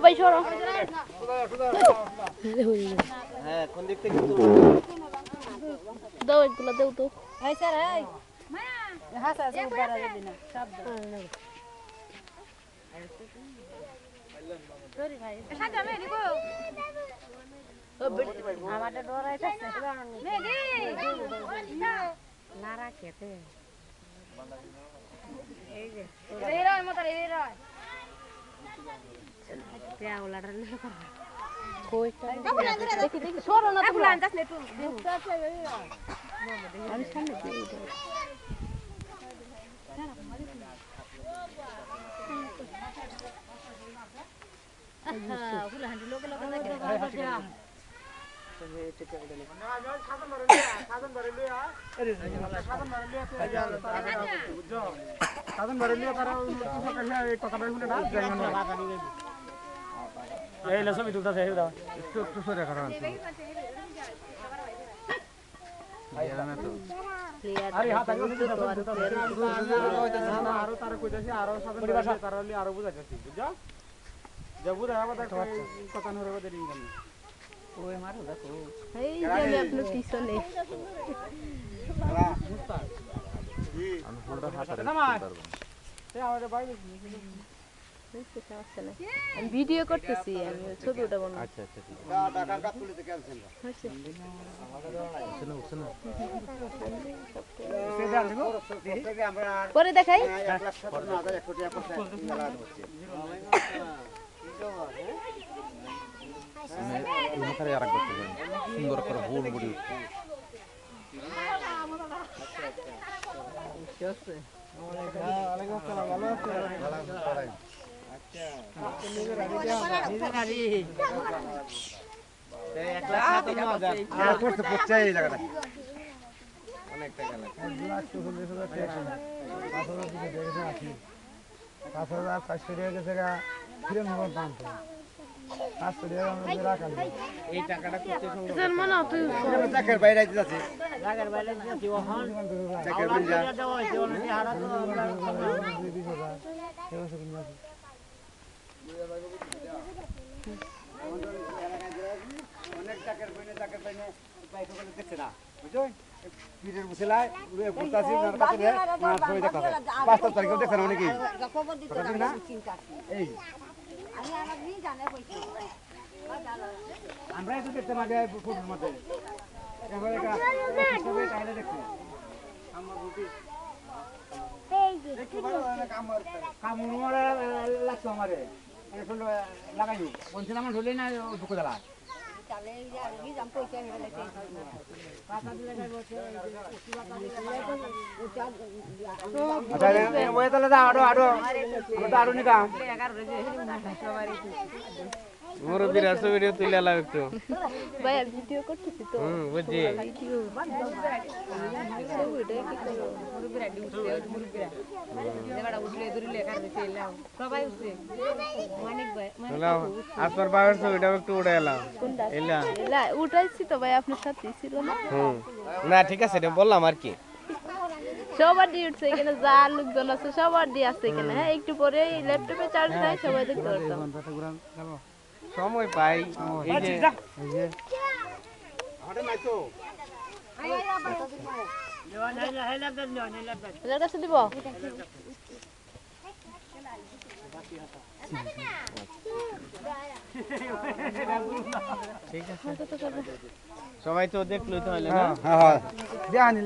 সবাই সরো হ্যাঁ কোন দিক থেকে দাও এগুলো দাও তো এই স্যার এই হ্যাঁ স্যার সব বাড়া যাবে না সব সরি ভাই সাথে আমি নিব আমারটা ডরাইতাছে মেদি না রাখেতে এই যে এই রয় মত এই রয় পেয়া ওলাটা নিয়ে কর কইটা দেখি দেখি সরো না তোমরা আনতাছ নে তুই আমি সামনে দিয়ে দাও ফুল হাঁটি লোকে লোকে দেখে সাধন বাড়ি লিয়ে তারা এই কথাটা শুনে না এই লসবি তুলতাছে এই দাও একটু সরে করা আছে আরে হাত আগে না আরো তারা কইতাছে আরো সাধন বাড়ি তারা আরো বুঝাইতাছি বুঝছো যে বুঝা আবার কথা নরে বদে রিং ওই মারো দেখো এই যে আমি আপনার পিছনে আমি ফুলটা হাতে আমি ভিডিও করতেছি আমি ছবি ওটা বানাবো আচ্ছা আচ্ছা ঠিক আছে পরে দেখাই সুন্দর করে ভুল বুড়ি এই টাকাটা করতে মনে তুই টাকার বাইরে যাচ্ছে টাকার বাইরে যাচ্ছি ওখান টাকার বাইরে যা দেওয়া হয়েছে অনেকে হারা অনেক টাকার বাইরে পাইছো বলে দেখছে না বুঝছো পীরের মুসলায় উড়ে ঘুরতাছি ওর কাছে মাছ ধরে দেখাবে 5 তারিখে দেখছেন অনেকেই খবর দিতে না এই আমি আমার নি জানে কইছি আমরা তো দেখতে লাগে ফুটের মধ্যে এবারে সবে টাইলে দেখছি আমার রুটি কামড় মারা লাগতো আমারে এখন লাগাইও বলছিলাম আমার ঢুলে না ঢুকে দিলা তাহলে আর নি জাম কইছে হলে পাতা দিলে যাইবো আচ্ছা ওই তাহলে দাও আড়ো আড়ো নি কাম মুরব্বির আছে ভিডিও তুলে লাও একটু ভাই আমি ভিডিও করতেছি তো বুঝছি ভিডিও ছবিটা কি করো মুরব্বিরা উঠছে মুরব্বিরা দেবাড়া উঠলে ধরিলে কার দিতে এলাও সবাই উঠছে মানিক ভাই লাও আপনার বাবার ছবিটা একটু উড়ে এলাম কোনটা এলা এলা উঠাইছি তো ভাই আপনার সাথে ছিল না না ঠিক আছে এটা বললাম আর কি সবার দিয়ে উঠছে এখানে যা লোকজন আছে সবার দিয়ে আছে এখানে হ্যাঁ একটু পরে ল্যাপটপে চার্জ দেয় সবাই দেখতে পারতাম সময় পাই এই যে হাটে নাই তো এটার কাছে দিব ঠিক আছে সবাই তো দেখলোই তাহলে না হ্যাঁ হ্যাঁ জানি